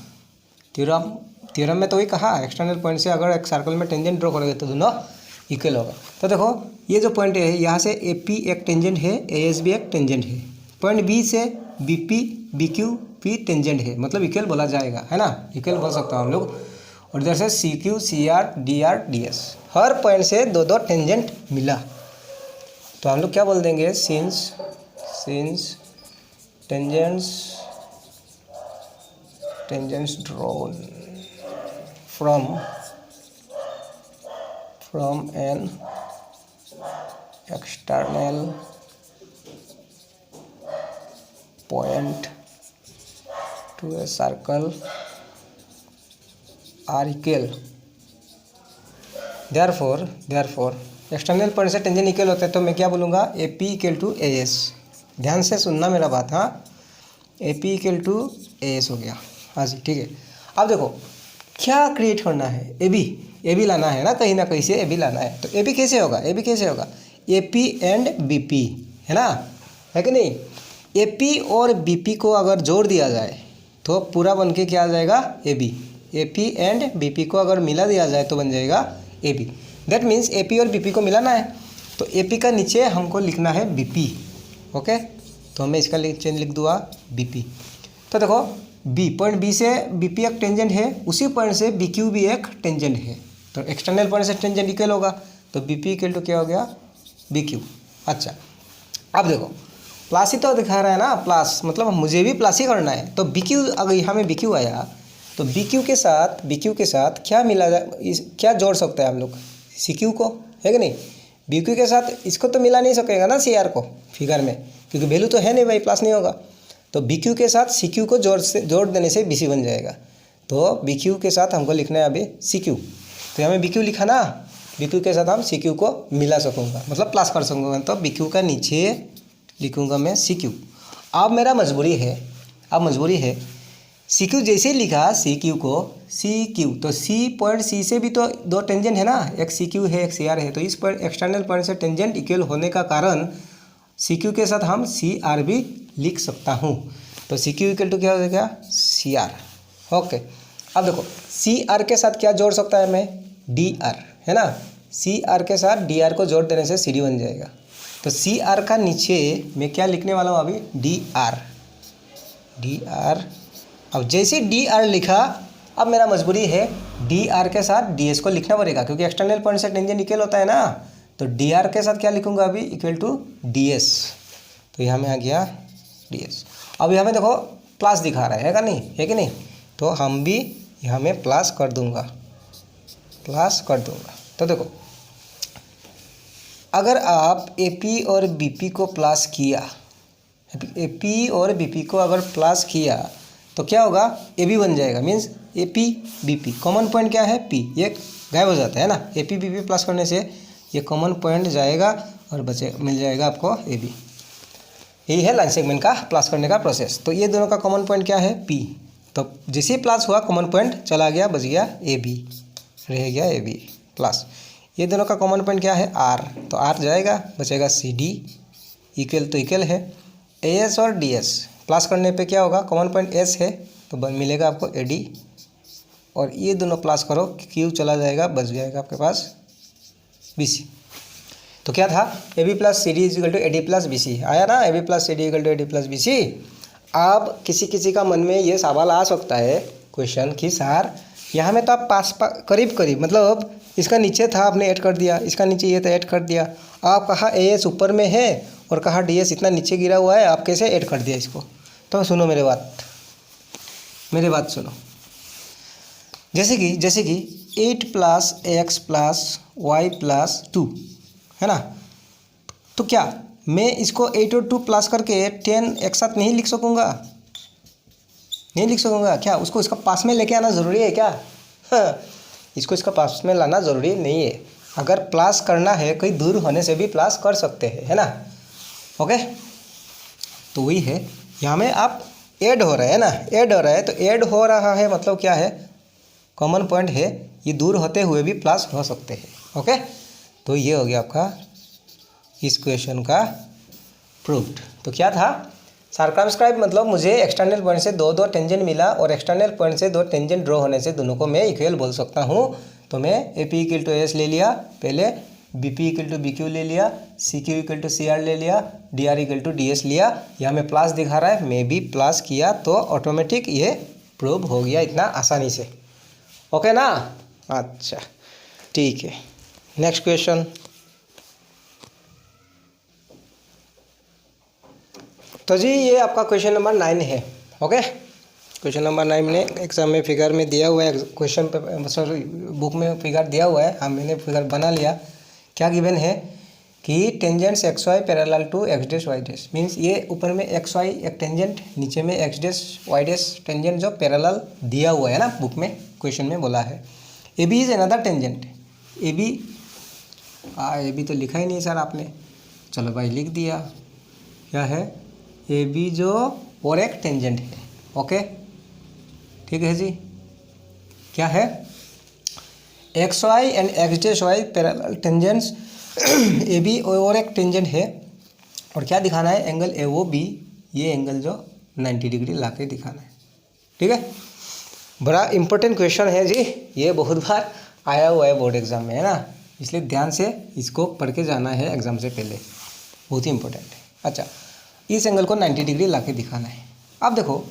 थ्योरम थ्योरम में तो वही कहा, एक्सटर्नल पॉइंट से अगर एक सर्कल में टेंजेंट ड्रॉ करोगे तो दोनों इक्वल होगा। तो देखो ये जो पॉइंट है यहाँ से ए पी एक टेंजेंट है, ए एस भी एक टेंजेंट है, पॉइंट बी से B P B Q P tangent है, मतलब इक्वल बोला जाएगा, है ना, इक्वल बोल सकता हूँ हम लोग। और इधर से C Q C R D S, हर पॉइंट से दो दो टेंजेंट मिला, तो हम लोग क्या बोल देंगे, since tangents drawn from an external point to a circle are equal, therefore external point से टेंजेंट इक्वल होते हैं, तो मैं क्या बोलूँगा, A P equal to A S. ध्यान से सुनना मेरा बात, हाँ, A P equal to A S हो गया। हाँ जी, ठीक है। अब देखो क्या क्रिएट करना है, ए बी लाना है ना, कहीं ना कहीं से ए बी लाना है। तो ए बी कैसे होगा, A P and B P, है ना, है कि नहीं। ए पी और बी पी को अगर जोड़ दिया जाए तो पूरा बन के क्या आ जाएगा, A B. A P and B P को अगर मिला दिया जाए तो बन जाएगा A B. That means A P और बी पी को मिलाना है, तो ए पी का नीचे हमको लिखना है बी पी। ओके, तो मैं इसका नीचे लिख दूँगा बी पी। तो देखो बी, पॉइंट बी से बी पी एक टेंजेंट है, उसी पॉइंट से बी क्यू भी एक टेंजेंट है, तो एक्सटर्नल पॉइंट से टेंजेंट इक्वल होगा, तो बी पी इक्वल टू क्या हो गया, बी क्यू। अच्छा, अब देखो प्लस ही तो दिखा रहा है ना, प्लस मतलब मुझे भी प्लस ही करना है, तो बी क्यू, अगर यहाँ में बी क्यू आया तो बी क्यू के साथ क्या मिला जाए, क्या जोड़ सकते हैं हम लोग, सी क्यू को, है कि नहीं। बी क्यू के साथ इसको तो मिला नहीं सकेगा ना सी आर को फिगर में, क्योंकि वैल्यू तो है नहीं भाई, प्लस नहीं होगा। तो बी क्यू के साथ सी क्यू को जोड़ देने से बी सी बन जाएगा, तो बी क्यू के साथ हमको लिखना है अभी सी क्यू, तो यहाँ में बी क्यू लिखा ना, बी क्यू के साथ हम सी क्यू को मिला सकूँगा, मतलब प्लस कर सकूँगा, तो बी क्यू का नीचे लिखूँगा मैं सी क्यू। अब मेरा मजबूरी है, सी क्यू जैसे ही लिखा सी क्यू को सी क्यू, तो सी पॉइंट सी से भी तो दो टेंजेंट है ना, एक सी क्यू है एक सी आर है, तो इस पॉइंट एक्सटर्नल पॉइंट से टेंजेंट इक्वल होने का कारण सी क्यू के साथ हम सी आर भी लिख सकता हूँ, तो सी क्यू इक्वल टू क्या हो जाएगा, सी आर। ओके, अब देखो सी आर के साथ क्या जोड़ सकता है मैं, डी आर, है ना, सी आर के साथ डी आर को जोड़ देने से सी डी बन जाएगा, तो सी आर का नीचे मैं क्या लिखने वाला हूँ अभी, डी आर। अब जैसे डी आर लिखा, अब मेरा मजबूरी है डी आर के साथ डी एस को लिखना पड़ेगा, क्योंकि एक्सटर्नल पॉइंट से टेंजेंट इक्वल होता है ना, तो डी आर के साथ क्या लिखूंगा अभी, इक्वल टू डी एस, तो यहाँ में आ गया डी एस। अब यहाँ में देखो प्लस दिखा रहा है कि नहीं, तो हम भी यहाँ में प्लस कर दूंगा। तो देखो अगर आप ए पी और बी पी को प्लस किया, ए पी और बी पी को अगर प्लस किया तो क्या होगा, ए बी बन जाएगा, means A P B P, common point क्या है, पी, ये गायब हो जाता है ना, A P B P plus करने से ये कॉमन पॉइंट जाएगा और मिल जाएगा आपको ए बी। यही है लाइन सेगमेंट का प्लस करने का प्रोसेस। तो ये दोनों का कॉमन पॉइंट क्या है, पी, तो जैसे ही प्लस हुआ कॉमन पॉइंट चला गया, बच गया ए बी, रह गया ए बी प्लस। ये दोनों का कॉमन पॉइंट क्या है, आर, तो आर जाएगा, बचेगा सी डी, इक्वल तो इक्वल है ए एस और डी एस, प्लस करने पे क्या होगा, कॉमन पॉइंट एस है तो मिलेगा आपको ए डी, और ये दोनों प्लस करो, क्यू चला जाएगा, बच जाएगा आपके पास बी सी। तो क्या था, A B plus C D is equal to A D plus B C, आया ना, A B plus C D equal to A D plus B C. अब किसी का मन में ये सवाल आ सकता है क्वेश्चन कि सर यहाँ में तो आप करीब मतलब इसका नीचे था आपने ऐड कर दिया, इसका नीचे ये था ऐड कर दिया, आप कहा ए एस ऊपर में है और कहा डी एस इतना नीचे गिरा हुआ है, आप कैसे ऐड कर दिया इसको। तो सुनो मेरे बात सुनो, जैसे कि 8 plus X plus Y plus 2 है ना, तो क्या मैं इसको 8 और 2 प्लस करके 10 एक साथ नहीं लिख सकूँगा, क्या उसको इसका पास में लेके आना ज़रूरी है क्या? हाँ, इसको इसका पास में लाना ज़रूरी नहीं है, अगर प्लस करना है कहीं दूर होने से भी प्लस कर सकते हैं, है ना। ओके, तो वही है, यहाँ में आप ऐड हो रहा है ना, तो ऐड हो रहा है मतलब क्या है, कॉमन पॉइंट है, ये दूर होते हुए भी प्लस हो सकते हैं। ओके, तो ये हो गया आपका इस क्वेश्चन का प्रूफ्ड। तो क्या था, सर्कमस्क्राइब मतलब मुझे एक्सटर्नल पॉइंट से दो टेंजेंट मिला और एक्सटर्नल पॉइंट से दो टेंजेंट ड्रॉ होने से दोनों को मैं इक्वल बोल सकता हूँ। तो मैं A P equal to S ले लिया पहले, B P equal to B Q ले लिया, C Q equal to C R ले लिया, D R equal to D S लिया। यहाँ में प्लस दिखा रहा है, मैं भी प्लस किया तो ऑटोमेटिक ये प्रूव हो गया इतना आसानी से। ओके ना? अच्छा ठीक है, नेक्स्ट क्वेश्चन। तो जी ये आपका क्वेश्चन नंबर 9 है। ओके, क्वेश्चन नंबर 9 में एग्जाम में फिगर में दिया हुआ है, क्वेश्चन पे सॉरी बुक में फिगर दिया हुआ है। हम मैंने फिगर बना लिया। क्या गिवन है कि tangents X Y parallel to X dash Y dash, means ये ऊपर में एक्स वाई एक टेंजेंट, नीचे में X dash Y dash tangent जो पैरेलल दिया हुआ है ना, बुक में क्वेश्चन में बोला है। A B is another tangent. A B तो लिखा ही नहीं सर आपने, चलो भाई लिख दिया। क्या है? ए बी जो और एक टेंजेंट है। ओके ठीक है जी। क्या है? X y and x dash y parallel tangents A B और एक टेंजेंट है। और क्या दिखाना है? एंगल ए ओ बी, ये एंगल जो 90 डिग्री ला के दिखाना है। ठीक है, बड़ा इंपॉर्टेंट क्वेश्चन है जी, ये बहुत बार आया हुआ है बोर्ड एग्जाम में, है ना, इसलिए ध्यान से इसको पढ़ के जाना है एग्जाम से पहले, बहुत ही इंपॉर्टेंट है। अच्छा, इस एंगल को 90 डिग्री ला के दिखाना है। अब देखो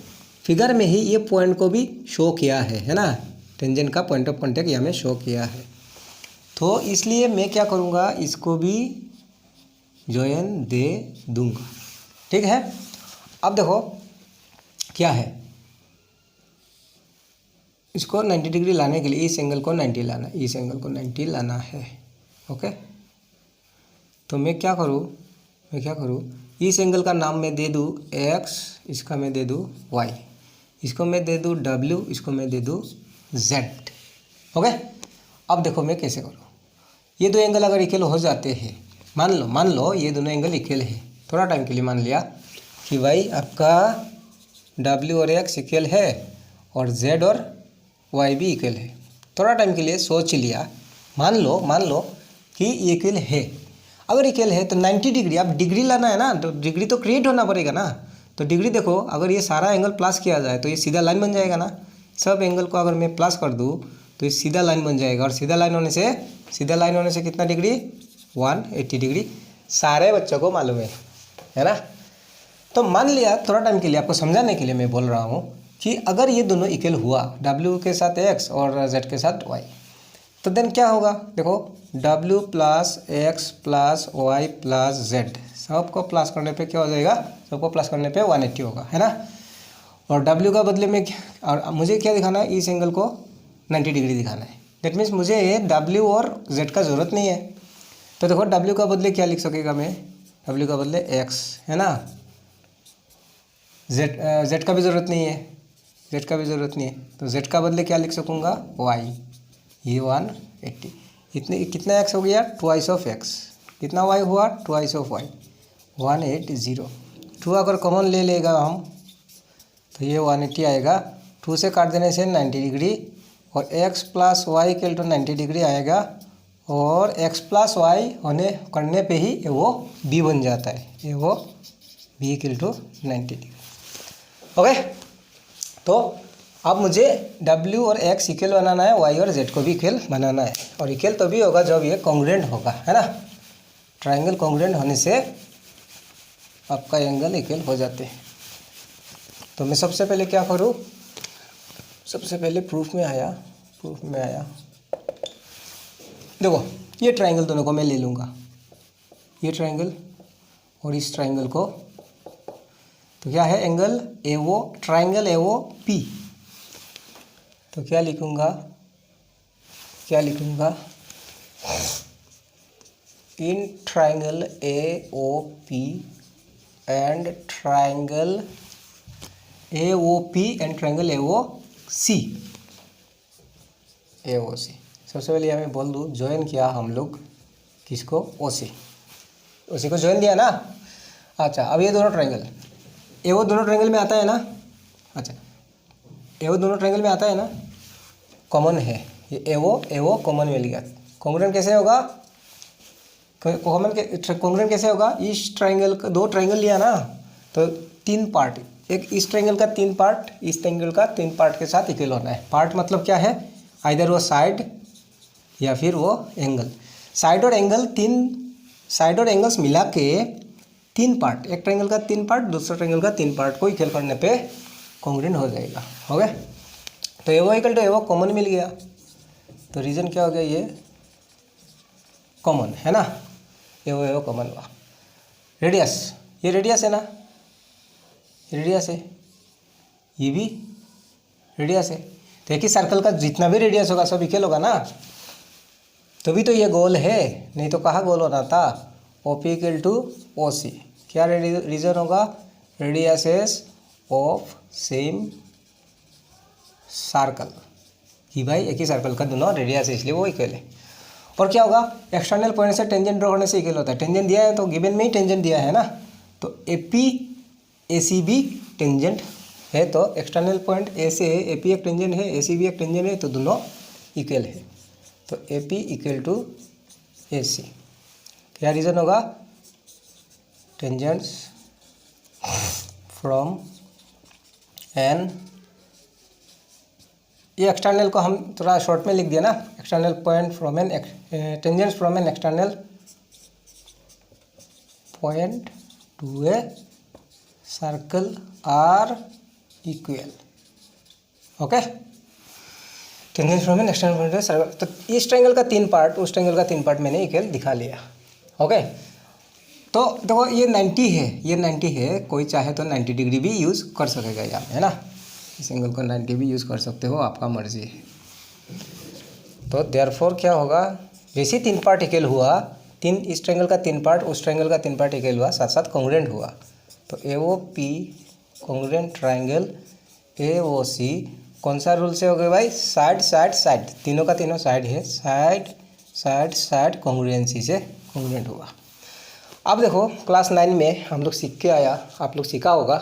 फिगर में ही ये पॉइंट को भी शो किया है ना, टेंजेंट का पॉइंट ऑफ कॉन्टैक्ट यहाँ में शो किया है। तो इसलिए मैं क्या करूँगा, इसको भी जॉइन दे दूंगा। ठीक है, अब देखो क्या है, इसको 90 डिग्री लाने के लिए इस एंगल को 90 लाना है, इस एंगल को 90 लाना है। ओके, तो मैं क्या करूँ, इस एंगल का नाम मैं दे दूँ x, इसका मैं दे दूँ y, इसको मैं दे दूँ w, इसको मैं दे दूँ z। ओके, अब देखो मैं कैसे करूँ। ये दो एंगल अगर इक्वल हो जाते हैं, मान लो ये दोनों एंगल इक्वल है, थोड़ा टाइम के लिए मान लिया कि भाई आपका w और x इक्वल है और z और y भी इक्वल है, थोड़ा टाइम के लिए सोच लिया, मान लो कि इक्वल है। अगर इक्वल है तो 90 डिग्री, अब डिग्री लाना है ना, तो डिग्री तो क्रिएट होना पड़ेगा ना। तो डिग्री देखो, अगर ये सारा एंगल प्लस किया जाए तो ये सीधा लाइन बन जाएगा ना। सब एंगल को अगर मैं प्लस कर दूँ तो ये सीधा लाइन बन जाएगा, और सीधा लाइन होने से कितना डिग्री? 180 डिग्री। सारे बच्चों को मालूम है ना। तो मान लिया, थोड़ा टाइम के लिए आपको समझाने के लिए मैं बोल रहा हूँ कि अगर ये दोनों इक्वल हुआ, w के साथ x और z के साथ y, तो देन क्या होगा? देखो w plus X plus Y plus Z, सबको प्लस करने पे क्या हो जाएगा? सबको प्लस करने पे 180 होगा, है ना। और w का बदले में और मुझे क्या दिखाना है? इस एंगल को 90 डिग्री दिखाना है। दैट मीन्स मुझे w और z का ज़रूरत नहीं है। तो देखो w का बदले क्या लिख सकेगा मैं? w का बदले x, है ना। z का भी ज़रूरत नहीं है, z का भी ज़रूरत नहीं है, तो z का बदले क्या लिख सकूँगा? y, ये 180। इतने कितना x हो गया? Twice of x। कितना y हुआ? Twice of y, 180। 2 अगर कॉमन ले लेगा हम तो ये 180 आएगा। 2 से काट देने से 90 डिग्री, और x plus Y equal to 90 degree आएगा, और x प्लस वाई करने पे ही वो b बन जाता है, ये वो b equal to 90 degree. Okay, तो अब मुझे w और x इक्वल बनाना है, y और z को भी इक्वल बनाना है। और इक्वल तभी होगा जब ये कॉन्ग्रुएंट होगा, है ना। ट्रायंगल कॉन्ग्रुएंट होने से आपका एंगल इक्वल हो जाते हैं। तो मैं सबसे पहले क्या करूँ? सबसे पहले प्रूफ में आया, देखो ये ट्रायंगल दोनों को मैं ले लूँगा, ये ट्रायंगल और इस ट्रायंगल को। तो क्या है? Angle AO, triangle AO P. तो क्या लिखूँगा? In triangle AO P and triangle AO P and triangle AO C, सबसे पहले मैं बोल दूँ ज्वाइन किया हम लोग किसको? ओ सी को ज्वाइन दिया ना। अच्छा, अब ये दोनों ट्रायंगल, एओ दोनों ट्रायंगल में आता है ना। अच्छा, एओ दोनों ट्रायंगल में आता है ना, कॉमन है ये एओ कॉमन मिल गया। कॉन्ग्रुएंट कैसे होगा? कॉन्ग्रुएंट कैसे होगा? इस ट्रायंगल का दो ट्रायंगल लिया ना, तो तीन पार्ट, एक इस ट्रायंगल का तीन पार्ट इस ट्रायंगल का तीन पार्ट के साथ इक्वल होना है। पार्ट मतलब क्या है, आइदर वो साइड या फिर वो एंगल। साइड और एंगल साइड और एंगल्स मिला के तीन पार्ट, एक ट्रायंगल का तीन पार्ट दूसरा ट्रायंगल का तीन पार्ट को इक्वल करने पे कॉन्ग्रुएंट हो जाएगा। हो गया, तो एवो इक्वल टू एवो कॉमन मिल गया, तो रीजन क्या हो गया, ये कॉमन है ना, एवो एवो कॉमन हुआ। रेडियस, ये रेडियस है ना, रेडियस है, ये भी रेडियस है। तो एक ही सर्कल का जितना भी रेडियस होगा सब इक्वल होगा ना, तभी तो ये गोल है, नहीं तो कहाँ गोल होना था। OP इक्वल टू OC, क्या रीजन होगा, रेडियसेस ऑफ सेम सर्कल, कि भाई एक ही सर्कल का दोनों रेडियस है इसलिए वो इक्वल है। और क्या होगा, एक्सटर्नल पॉइंट से टेंजेंट ड्रॉ करने से इक्वल होता है। टेंजेंट दिया है तो गिवन में ही टेंजेंट दिया है ना, तो AP AC भी टेंजेंट है, तो एक्सटर्नल पॉइंट A से AP एक टेंजेंट है, AC भी एक टेंजेंट है, तो दोनों इक्वल है। तो AP इक्वल टू AC, क्या रीज़न होगा, टेंजेंट्स फ्रॉम एन, ये एक्सटर्नल को हम थोड़ा शॉर्ट में लिख दिया ना, external point from an, tangents from an external point to a circle are equal. Okay, tangents from an external point to a circle, तो इस ट्रायंगल का तीन पार्ट उस ट्रायंगल का तीन पार्ट मैंने इक्वल दिखा लिया। ओके, तो देखो ये 90 है, ये 90 है, कोई चाहे तो 90 डिग्री भी यूज़ कर सकेगा यहाँ है ना, इस एंगल को 90 भी यूज़ कर सकते हो, आपका मर्जी है। तो देयरफॉर क्या होगा, जैसे तीन पार्ट इक्वल हुआ, तीन इस ट्रायंगल का तीन पार्ट उस ट्रायंगल का तीन पार्ट इक्वल हुआ, साथ साथ कॉन्ग्रुएंट हुआ, तो AOP कॉन्ग्रुएंट ट्रायंगल AOC कौन सा रूल से हो गए भाई, साइड साइड साइड, तीनों का तीनों साइड है, साइड साइड साइड कॉन्ग्रुएंसी से कॉन्ग्रुएंट हुआ। अब देखो क्लास 9 में हम लोग सीख के आया, आप लोग सीखा होगा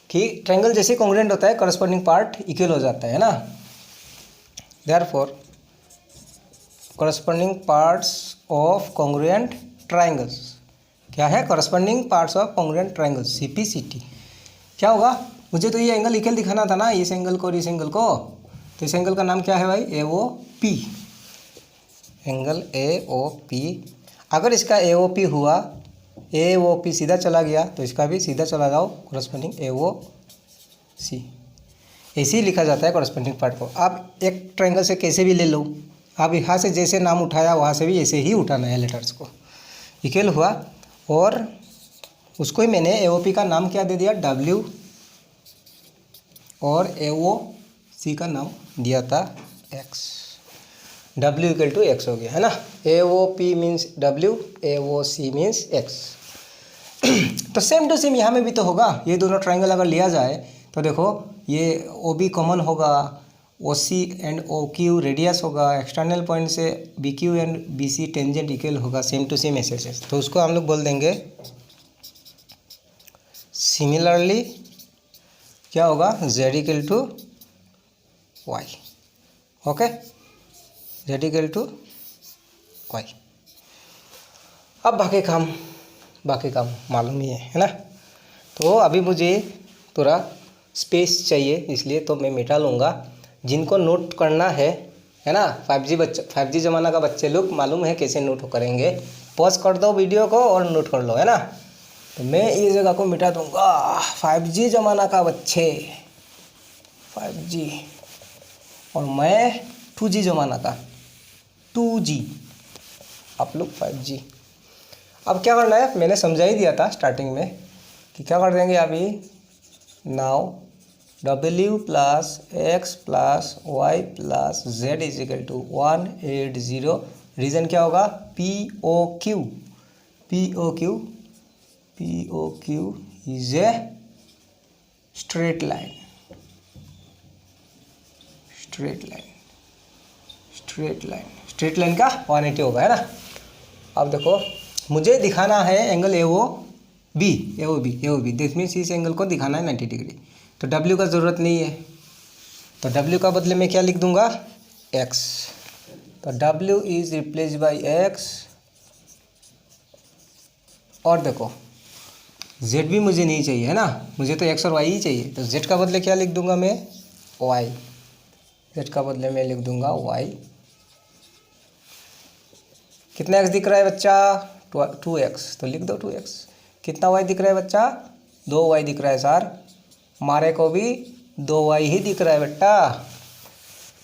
कि ट्रायंगल जैसे कॉन्ग्रुएंट होता है करस्पॉन्डिंग पार्ट इक्वल हो जाता है ना, therefore corresponding parts of congruent triangles, क्या है, corresponding parts of congruent triangles CPCT। क्या होगा, मुझे तो ये एंगल इक्वल दिखाना था ना, इस एंगल को और इस एंगल को, तो इस एंगल का नाम क्या है भाई, AOP, एंगल AOP। अगर इसका AOP हुआ, AOP सीधा चला गया तो इसका भी सीधा चला जाओ, करस्पॉन्डिंग AOC, ऐसे ही लिखा जाता है करस्पॉन्डिंग पार्ट को। आप एक ट्रायंगल से कैसे भी ले लो, आप यहाँ से जैसे नाम उठाया वहाँ से भी ऐसे ही उठाना है लेटर्स को, इक्वल हुआ, और उसको ही मैंने AOP का नाम क्या दे दिया, W, और AOC का नाम दिया था X, W equal to X हो गया है ना, AOP means W, AOC means X। तो सेम टू सेम यहाँ में भी तो होगा, ये दोनों ट्रायंगल अगर लिया जाए तो देखो ये OB कॉमन होगा, OC एंड OQ रेडियस होगा, एक्सटर्नल पॉइंट से BQ and BC tangent equal होगा, सेम टू सेम ऐसे, तो उसको हम लोग बोल देंगे सिमिलरली क्या होगा, Z equal to Y। Okay, Z equal to Y। अब बाकी काम मालूम ही है ना, तो अभी मुझे थोड़ा स्पेस चाहिए, इसलिए तो मैं मिटा लूँगा। जिनको नोट करना है ना, 5G ज़माना का बच्चे लोग मालूम है कैसे नोट करेंगे, पॉज कर दो वीडियो को और नोट कर लो है ना, तो मैं इस जगह को मिटा दूँगा। 5G ज़माना का बच्चे 5G, और मैं 2G ज़माना का 2G, आप लोग 5G। अब क्या करना है, मैंने समझा ही दिया था स्टार्टिंग में कि क्या कर देंगे अभी, now W plus X plus Y plus Z is equal to 180, reason क्या होगा, POQ is a straight line का 180 होगा है ना। अब देखो मुझे दिखाना है एंगल AOB, दिस मीन्स इस एंगल को दिखाना है 90 डिग्री, तो W का ज़रूरत नहीं है, तो W का बदले में क्या लिख दूंगा, X, तो W is replace by X। और देखो जेड भी मुझे नहीं चाहिए है ना, मुझे तो एक्स और वाई ही चाहिए। तो जेड का बदले क्या लिख दूंगा मैं, वाई। जेड का बदले मैं लिख दूंगा वाई। कितना एक्स दिख रहा है बच्चा, 2x, तो लिख दो 2x। कितना वाई दिख रहा है बच्चा, 2y दिख रहा है सर, हमारे को भी 2y ही दिख रहा है बेटा।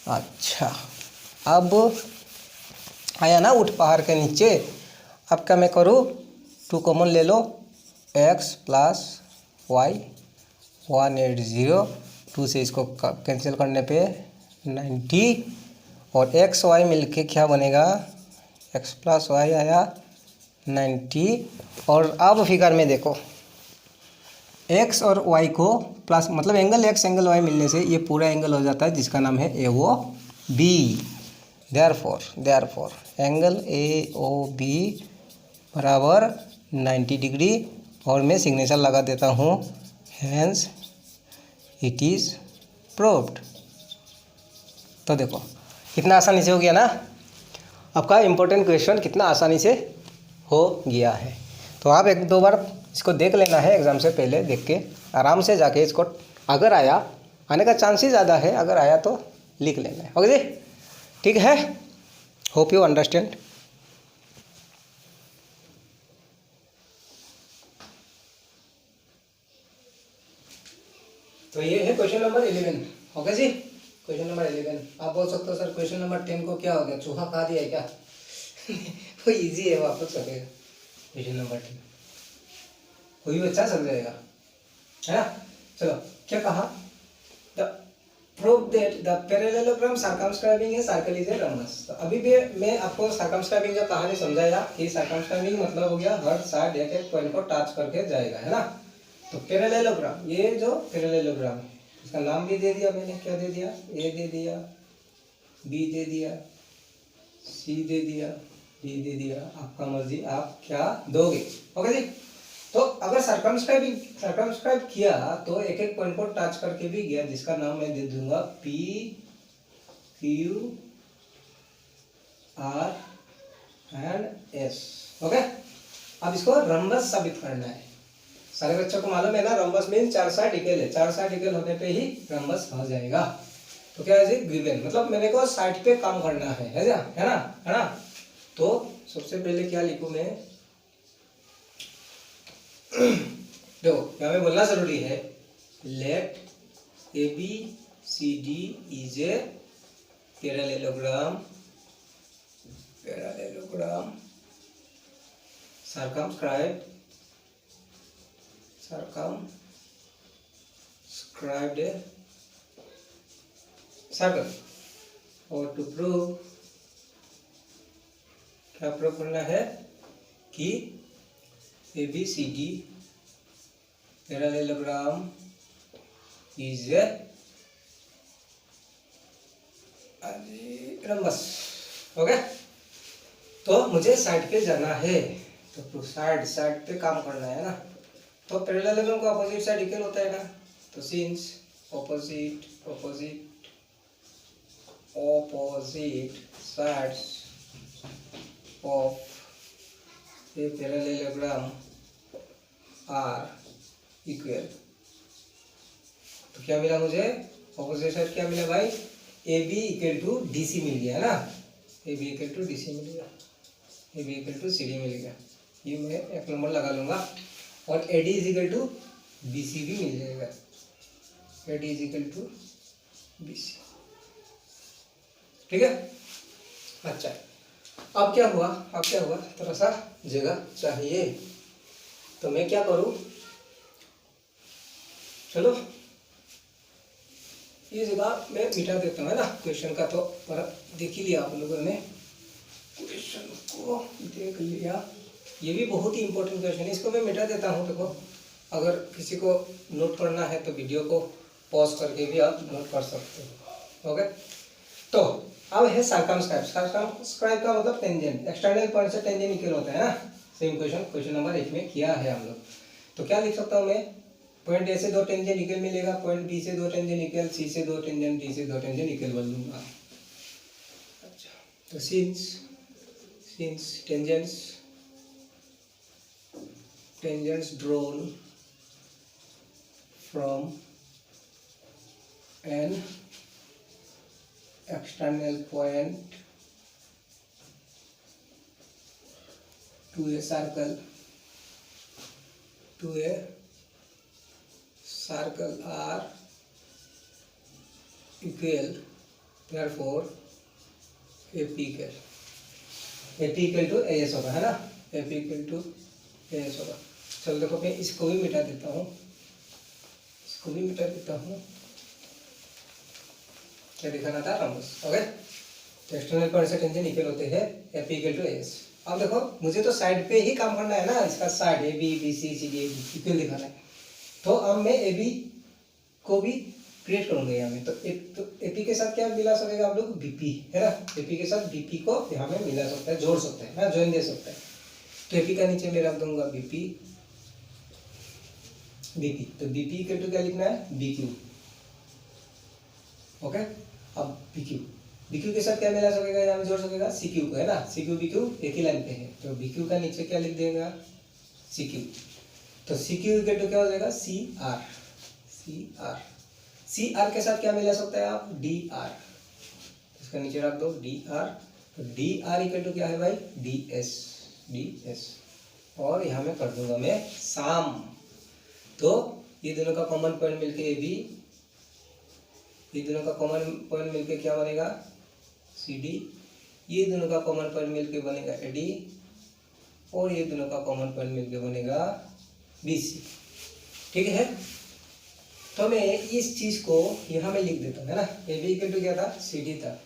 अच्छा, अब आया ना उठ पहाड़ के नीचे। अब क्या मैं करूँ, 2 कॉमन ले लो, x प्लस वाई, 180, 2 से इसको कैंसिल करने पे 90, और x y मिलके क्या बनेगा, x प्लस वाई आया 90। और अब फिगर में देखो, x और y को प्लस मतलब एंगल x एंगल y मिलने से ये पूरा एंगल हो जाता है जिसका नाम है AOB। देयरफॉर एंगल AOB बराबर 90 डिग्री। और मैं सिग्नेचर लगा देता हूँ, हैंस इट इज़ प्रूव्ड। तो देखो कितना आसानी से हो गया ना, आपका इम्पोर्टेंट क्वेश्चन कितना आसानी से हो गया है। तो आप एक दो बार इसको देख लेना है, एग्ज़ाम से पहले देख के आराम से जाके इसको, अगर आया, आने का चांस ही ज़्यादा है, अगर आया तो लिख लेना है। ओके जी, ठीक है, होप यू अंडरस्टैंड। तो ये है क्वेश्चन नंबर 11। ओके जी, क्वेश्चन नंबर 11। आप बोल सकते हो सर क्वेश्चन नंबर 10 को क्या हो गया, चूहा खा दिया है क्या? वो इजी है, वो आप लोग सकेगा। क्वेश्चन नंबर 10 कोई भी बच्चा समझ जाएगा, है ना। चलो क्या कहा, the prove that the parallelogram circumscribing A circle is a rhombus. तो अभी भी मैं आपको सर्कमस्क्राइबिंग का कहानी समझाया कि सर्कमस्क्राइबिंग मतलब हो गया हर साइड एक एक पॉइंट को टच करके जाएगा, है ना। तो पैरेललोग्राम, ये जो पैरेललोग्राम है इसका नाम भी दे दिया मैंने, क्या दे दिया, ए दे दिया, बी दे दिया, सी दे दिया, डी दे दिया, आपका मर्जी आप क्या दोगे। ओके जी। तो अगर सर्कमस्क्राइब किया तो एक एक पॉइंट को टच करके भी गया जिसका नाम मैं दे दूंगा P Q R and S। Okay, अब इसको रम्बस साबित करना है। सारे बच्चों को मालूम है ना, रम्बस मीन 4 साइड इक्वल है, 4 साइड इक्वल होने पे ही रम्बस हो जाएगा। तो क्या है गिवन, मतलब मेरे को साइड पे काम करना है ना। तो सबसे पहले क्या लिखूं मैं, देखो यहाँ पे बोलना जरूरी है, let ABCD is a parallelogram circumscribed circle, और टू प्रूव, क्या प्रूव करना है कि ABCD parallelogram is a rhombus. Okay, तो मुझे साइड पे जाना है, तो साइड पे काम करना है ना। तो पैरेललोग्राम का अपोजिट साइड इक्वल होता है ना, तो since opposite sides of a parallelogram are equal. तो क्या मिला मुझे, ऑपोजिट साइड क्या मिला भाई, AB इक्वल टू DC मिल गया ना, AB इक्वल टू DC मिल गया, AB इक्वल टू CD मिल गया, ये मैं एक नंबर लगा लूंगा। और AD is equal to BC भी मिल जाएगा, AD is equal to BC, ठीक है। अच्छा, अब क्या हुआ, थोड़ा सा जगह चाहिए, तो मैं क्या करूं, चलो ये जगह मैं मिटा देता हूँ, है ना। क्वेश्चन का तो देख ही लिया आप लोगों ने, क्वेश्चन को देख लिया, ये भी बहुत ही इंपॉर्टेंट क्वेश्चन है, इसको मैं मिटा देता हूँ। देखो अगर किसी को नोट करना है तो वीडियो को पॉज करके भी आप नोट कर सकते हो। ओके, तो अब है सर्कमस्क्राइब का मतलब टेंजेंट, एक्सटर्नल पॉइंट से टेंजेंट निकल होता है ना। सेम क्वेश्चन नंबर 1 में किया है हम लोग। तो क्या लिख सकता हूँ मैं, पॉइंट ए से 2 टेंजेंट निकल मिलेगा, पॉइंट बी से 2 टेंजेंट निकल, सी से 2 टेंजेंट, डी से 2 टेंजेंट निकल बोल दूंगा। अच्छा, तो since tangents tangents drawn from an external point to a circle are equal, therefore AP equal to AS होगा, है ना। AP equal to AS होगा। चलो देखो मैं इसको भी मिटा देता हूँ, क्या दिखाना था रम्बस। ओके, तो एक्सटर्नल पॉइंट से टेंजेंट इक्वल होते हैं AP equal to AS। अब देखो मुझे तो साइड पे ही काम करना है ना, इसका side AB BC CD equal दिखाना है, तो अब मैं AB को भी क्रिएट करूंगा यहाँ में। तो AP के साथ क्या मिला सकेगा आप लोग, BP, है ना। AP के साथ BP को यहाँ में मिला सकता है, जोड़ सकते हैं ना, ज्वाइन दे सकते हैं। तो AP का नीचे मैं रख दूंगा BP, तो BP इक्वल टू क्या लिखना है, BQ। ओके, अब BQ के साथ क्या मिला सकेगा, यहाँ में जोड़ सकेगा CQ को, है ना। CQ BQ एक ही लाइन पे है, तो BQ का नीचे क्या लिख देगा, CQ। तो CQ इक्वल टू क्या हो जाएगा, CR के साथ क्या मिला सकता है आप, DR, इसका नीचे रख दो DR। तो DR इक्वल टू क्या है भाई, DS, और यहाँ में कर दूंगा मैं सम। तो ये दोनों का कॉमन पॉइंट मिलके AB, ये दोनों का कॉमन पॉइंट मिलके क्या बनेगा, CD, ये दोनों का कॉमन पॉइंट मिलके बनेगा AD, और ये दोनों का कॉमन पॉइंट मिलके बनेगा BC। ठीक है, तो मैं इस चीज को यहाँ में लिख देता हूँ, है ना। AB इक्वल टू क्या था, CD था,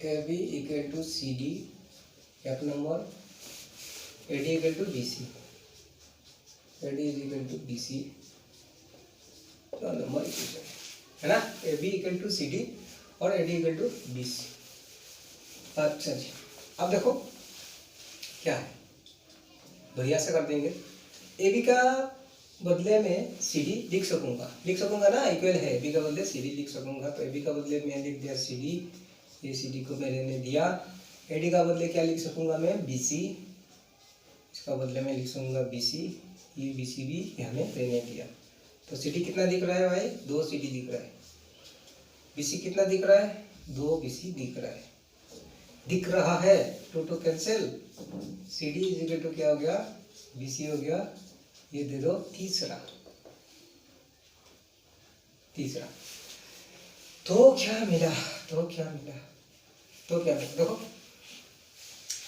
AB इक्वल टू CD एक नंबर, AD equal to BC, AD is equal to BC number equation, है ना। AB इक्वल टू CD और AD इक्वल टू BC। अच्छा जी, अब देखो क्या है, बढ़िया से कर देंगे। AB का बदले में CD लिख सकूंगा ना, इक्वल है, AB का बदले CD लिख सकूंगा। तो AB का बदले मैं लिख दिया CD, ये CD को मैंने दिया। AD का बदले क्या लिख सकूंगा मैं, BC, इसका बदले में लिख सकूंगा BC, ये BC भी हमें रहने दिया। तो CD कितना दिख रहा है भाई, 2 CD दिख रहा है। BC कितना दिख रहा है, 2 BC दिख रहा है। Two cancel, CD is equal to क्या हो गया, BC हो गया। ये दे दो तीसरा। तो क्या मिला, देखो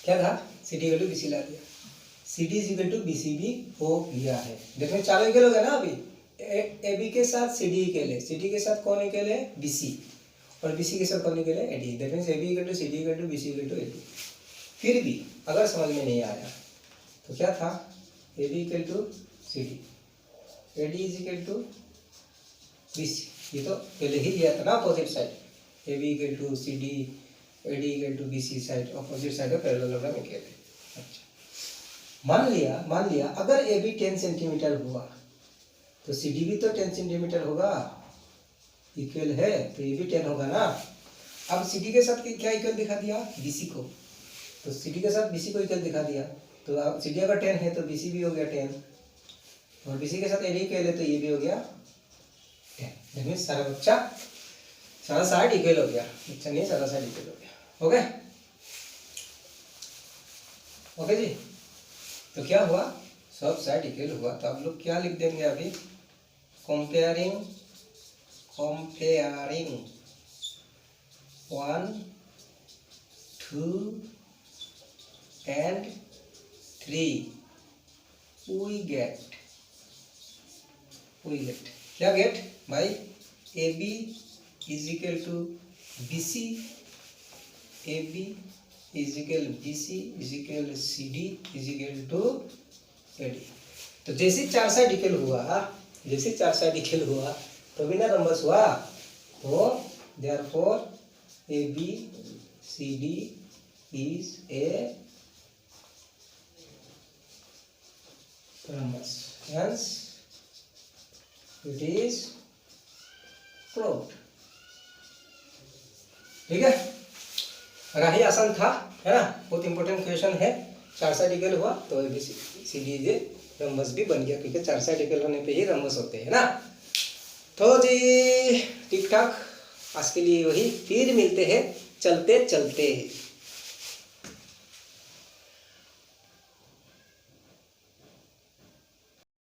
क्या था, CD इक्वल टू BC ला दिया, CD is equal to BC भी हो गया है। देखो चारों इक्वल हो गया ना। अभी AB के साथ CD इक्वल है, CD के साथ कौन इक्वल है, BC, और BC के साथ कौन इक्वल है, AD। That means AB equal to CD equal to BC equal to AD। फिर भी अगर समझ में नहीं आया तो क्या था, AB equal to CD, AD is equal to BC, ये तो पहले ही लिया था ना opposite side, AB equal to CD, AD equal to BC side, opposite side of parallelogram equal है। अच्छा, मान लिया अगर AB 10 सेंटीमीटर हुआ तो CD भी तो 10 सेंटीमीटर होगा, इक्वल है, तो ये भी 10 होगा ना। अब CD के साथ क्या इक्वल दिखा दिया, BC को, तो CD के साथ BC को इक्वल दिखा दिया। तो अब CD अगर 10 है तो BC भी हो गया 10, और BC के साथ AD इक्वल है तो ये भी हो गया 10। दैट मींस सारा साइड इक्वल हो गया, अच्छा नहीं, सारा साइड इक्वल हो गया। ओके जी, तो क्या हुआ, सब साइड इक्वल हुआ। तो आप लोग क्या लिख देंगे अभी, कंपेयरिंग 1, 2 and 3 we get क्या गेट भाई, AB is equal to BC, AB is equal BC is equal CD is equal to AD। तो जैसे चार साइड इक्वल हुआ तो भी ना रम्बस हुआ, तो therefore ABCD is a rhombus, hence it is proved। ठीक है, अगर ही आसान था, है ना, बहुत इंपॉर्टेंट क्वेश्चन है। चार साइड इक्वल हुआ तो ABCD इज ए रम्बस भी बन गया, क्योंकि 4 साइड इक्वल होने पे ही रम्बस होते हैं ना। तो जी ठीक ठाक, आज के लिए वही, फिर मिलते हैं चलते चलते।